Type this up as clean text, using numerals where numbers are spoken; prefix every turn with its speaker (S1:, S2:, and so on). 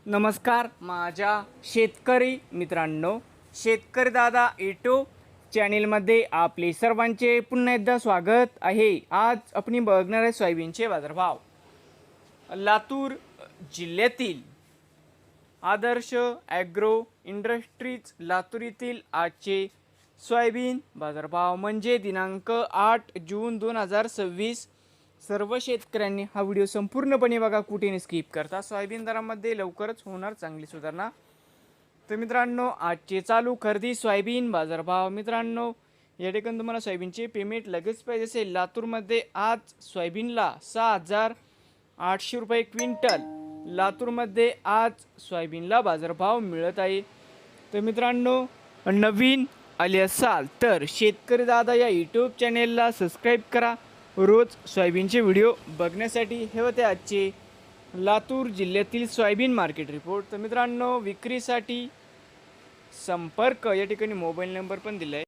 S1: नमस्कार माझ्या शेतकरी मित्रांनो, शेतकरी दादा यूट्यूब चॅनेलमध्ये आपले सर्वांचे पुन्हा एकदा स्वागत आहे। आज आपण बघणार आहे सोयाबीनचे बाजारभाव। लातूर जिल्ह्यातील आदर्श ॲग्रो इंडस्ट्रीज लातूर येथील आजचे सोयाबीन बाजारभाव म्हणजे दिनांक 8 जून 2026। सर्व शेतकऱ्यांनी हा व्हिडिओ संपूर्णपणे बघा, कुठेही स्किप करता। सोयाबीन दरामध्ये लवकरच होणार चांगली सुधारणा। तर मित्रांनो, आजचे चालू खरेदी सोयाबीन बाजारभाव। मित्रांनो, या ठिकाणी तुम्हाला सोयाबीनचे पेमेंट लगेच पाहिजे असेल, लातूरमध्ये आज सोयाबीनला 6,800 रुपये क्विंटल लातूरमध्ये आज सोयाबीनला बाजारभाव मिळत आहे। तर मित्रांनो, नवीन आले असाल तर शेतकरी दादा या यूट्यूब चॅनेलला सबस्क्राईब करा रोज सोयाबीनचे व्हिडिओ बघण्यासाठी। हे होते आजचे लातूर जिल्ह्यातील सोयाबीन मार्केट रिपोर्ट। तर मित्रांनो, विक्रीसाठी संपर्क या ठिकाणी मोबाईल नंबर पण दिला आहे।